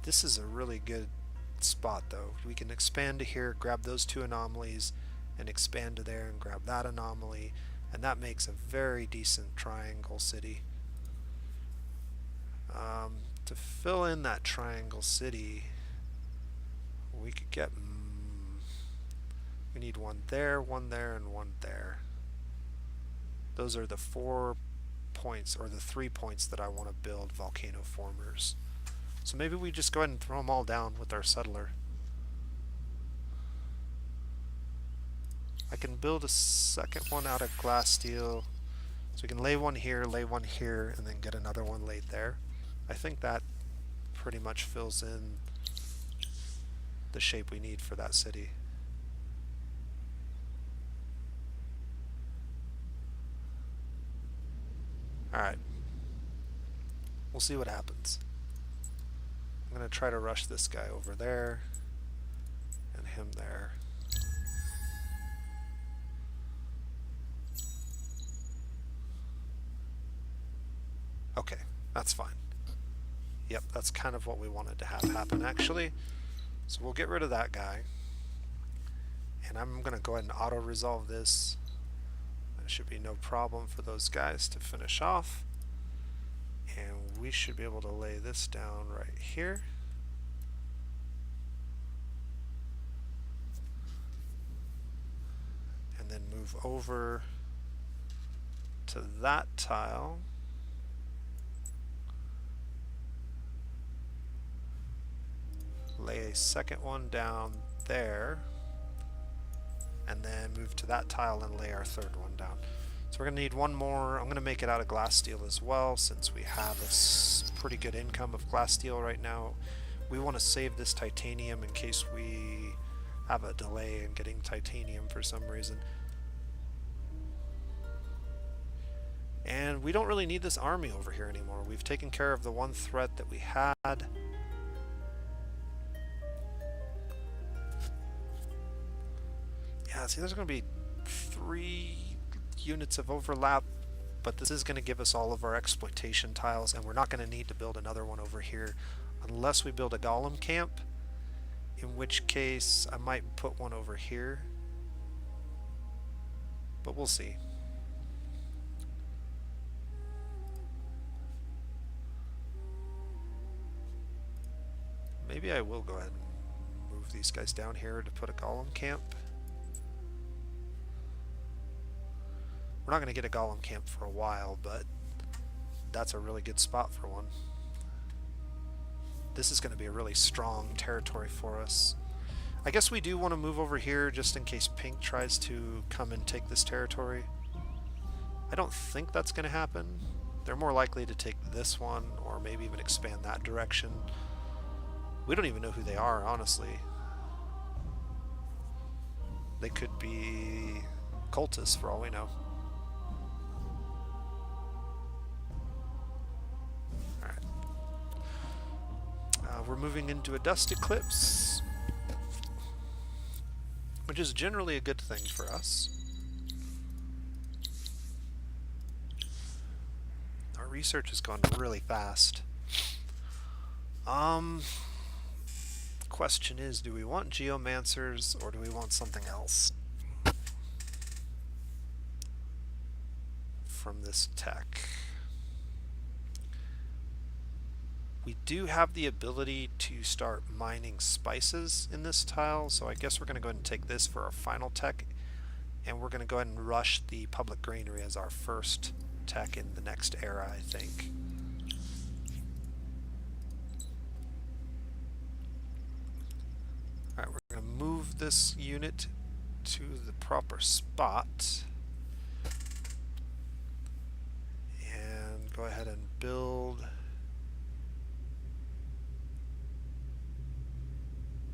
This is a really good spot though. We can expand to here, grab those two anomalies, and expand to there and grab that anomaly, and that makes a very decent triangle city. To fill in that triangle city, we could get... we need one there, and one there. Those are the 4 points, or the 3 points that I want to build volcano formers. So maybe we just go ahead and throw them all down with our settler. I can build a second one out of glass steel. So we can lay one here, and then get another one laid there. I think that pretty much fills in the shape we need for that city. Alright. We'll see what happens. I'm going to try to rush this guy over there, and him there. Okay, that's fine. Yep, that's kind of what we wanted to have happen actually. So we'll get rid of that guy. And I'm going to go ahead and auto-resolve this. There should be no problem for those guys to finish off. And we should be able to lay this down right here. And then move over to that tile. Lay a second one down there. And then move to that tile and lay our third one down. So we're going to need one more. I'm going to make it out of glass steel as well, since we have a pretty good income of glass steel right now. We want to save this titanium in case we have a delay in getting titanium for some reason. And we don't really need this army over here anymore. We've taken care of the one threat that we had. Yeah, see, there's going to be 3 units of overlap, but this is going to give us all of our exploitation tiles, and we're not going to need to build another one over here unless we build a golem camp, in which case I might put one over here, but we'll see. Maybe I will go ahead and move these guys down here to put a golem camp. We're not going to get a golem camp for a while, but that's a really good spot for one. This is going to be a really strong territory for us. I guess we do want to move over here just in case Pink tries to come and take this territory. I don't think that's going to happen. They're more likely to take this one, or maybe even expand that direction. We don't even know who they are, honestly. They could be cultists for all we know. We're moving into a dust eclipse, which is generally a good thing for us. Our research has gone really fast. Question is, do we want geomancers or do we want something else from this tech? We do have the ability to start mining spices in this tile, so I guess we're going to go ahead and take this for our final tech, and we're going to go ahead and rush the public granary as our first tech in the next era, I think. Alright, we're going to move this unit to the proper spot and go ahead and build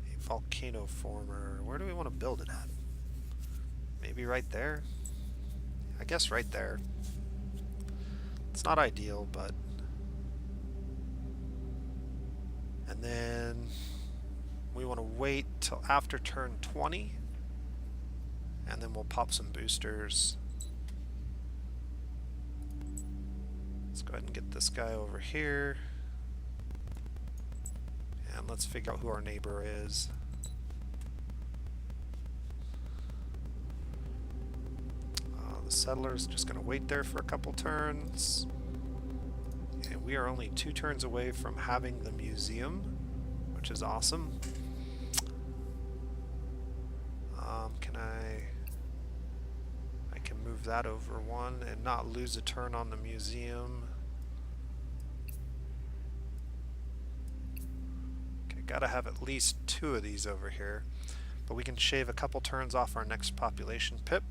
a volcano former. Where do we want to build it at? Maybe right there? I guess right there. It's not ideal, but... And then we want to wait till after turn 20, and then we'll pop some boosters. Let's go ahead and get this guy over here. And let's figure out who our neighbor is. The settler's just going to wait there for a couple turns. And we are only 2 turns away from having the museum, which is awesome. I can move that over 1 and not lose a turn on the museum. Okay, gotta have at least 2 of these over here, but we can shave a couple turns off our next population pip.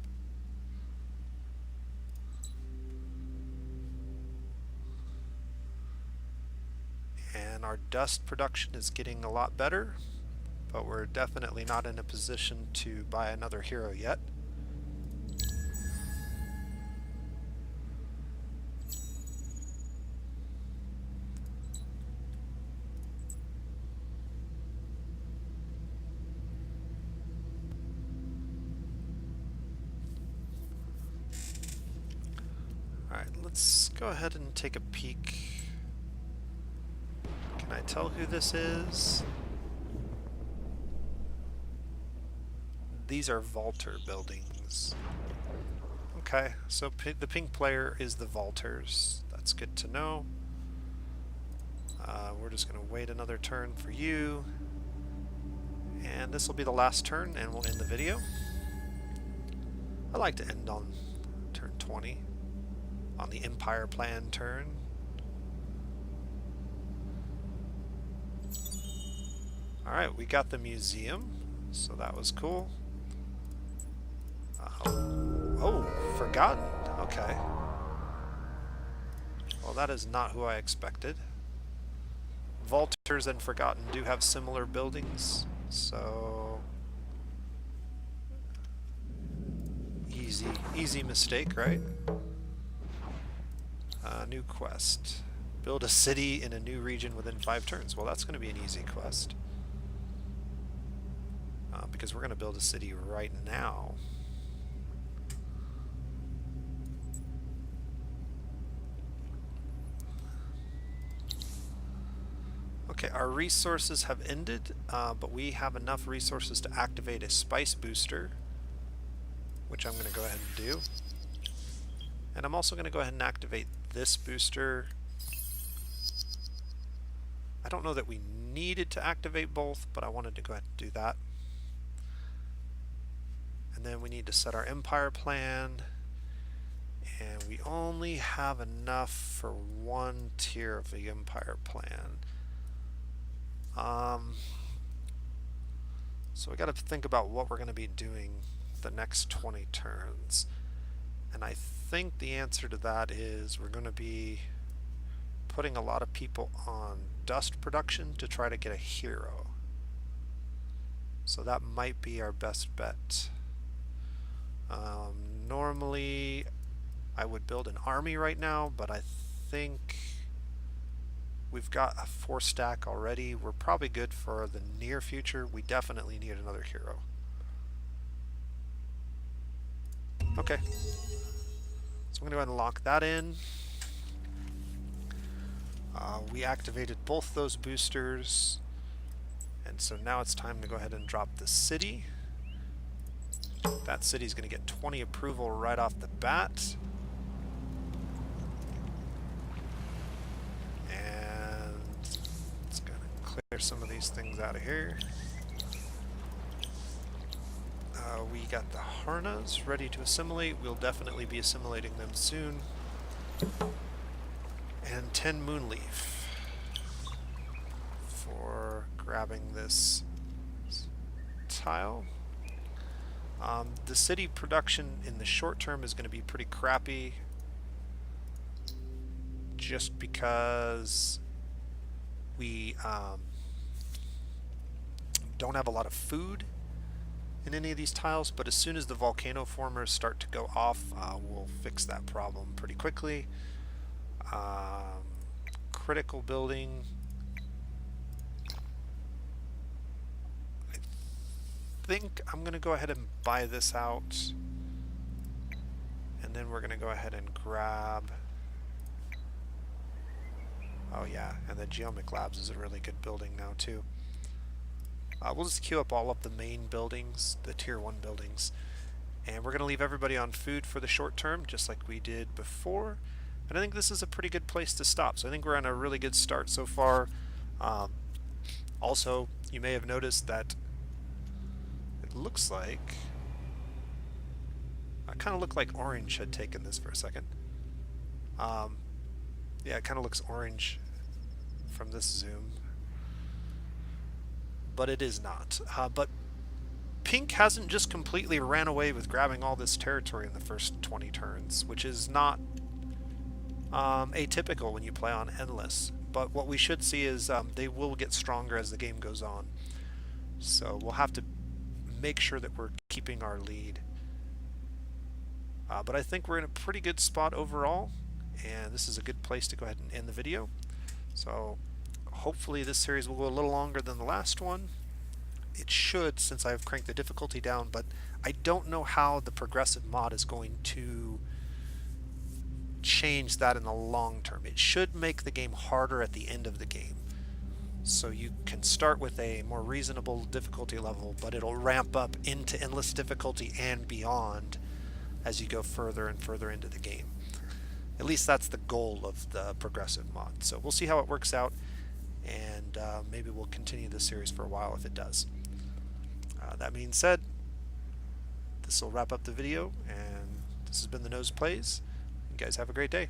And our dust production is getting a lot better, but we're definitely not in a position to buy another hero yet. Alright, let's go ahead and take a peek. Can I tell who this is? These are Vaulter buildings. Okay, so the pink player is the Vaulters. That's good to know. We're just going to wait another turn for you. And this will be the last turn, and we'll end the video. I like to end on turn 20, on the Empire Plan turn. Alright, we got the museum, so that was cool. Oh, Forgotten. Okay. Well, that is not who I expected. Vaulters and Forgotten do have similar buildings, so... Easy mistake, right? New quest. Build a city in a new region within 5 turns. Well, that's going to be an easy quest. Because we're going to build a city right now. Okay, our resources have ended, but we have enough resources to activate a spice booster, which I'm going to go ahead and do. And I'm also going to go ahead and activate this booster. I don't know that we needed to activate both, but I wanted to go ahead and do that. And then we need to set our Empire Plan, and we only have enough for 1 tier of the Empire Plan. So we got to think about what we're going to be doing the next 20 turns. And I think the answer to that is we're going to be putting a lot of people on dust production to try to get a hero. So that might be our best bet. Normally I would build an army right now, but I think We've got a 4-stack already. We're probably good for the near future. We definitely need another hero. Okay. So I'm going to go ahead and lock that in. We activated both those boosters. And so now it's time to go ahead and drop the city. That city's going to get 20 approval right off the bat. And it's going to clear some of these things out of here. We got the Harnas ready to assimilate. We'll definitely be assimilating them soon. And 10 Moonleaf for grabbing this tile. The city production in the short term is going to be pretty crappy, just because we don't have a lot of food in any of these tiles, but as soon as the volcano formers start to go off, we'll fix that problem pretty quickly. Critical building. I think I'm going to go ahead and buy this out, and then we're going to go ahead and grab, oh yeah, and the Geomic Labs is a really good building now too. We'll just queue up all of the main buildings, the tier 1 buildings, and we're going to leave everybody on food for the short term, just like we did before. And I think this is a pretty good place to stop. So I think we're on a really good start so far. Also, you may have noticed that it looks like, I kind of look like Orange had taken this for a second. Yeah, it kind of looks orange from this zoom, but it is not. But Pink hasn't just completely ran away with grabbing all this territory in the first 20 turns, which is not atypical when you play on Endless. But what we should see is they will get stronger as the game goes on. So we'll have to make sure that we're keeping our lead. But I think we're in a pretty good spot overall, and this is a good place to go ahead and end the video. So hopefully this series will go a little longer than the last one. It should, since I've cranked the difficulty down, but I don't know how the progressive mod is going to change that in the long term. It should make the game harder at the end of the game. So you can start with a more reasonable difficulty level, but it'll ramp up into endless difficulty and beyond as you go further and further into the game. At least that's the goal of the progressive mod. So we'll see how it works out, and maybe we'll continue this series for a while if it does. That being said, this will wrap up the video, and this has been the Nose Plays. You guys have a great day.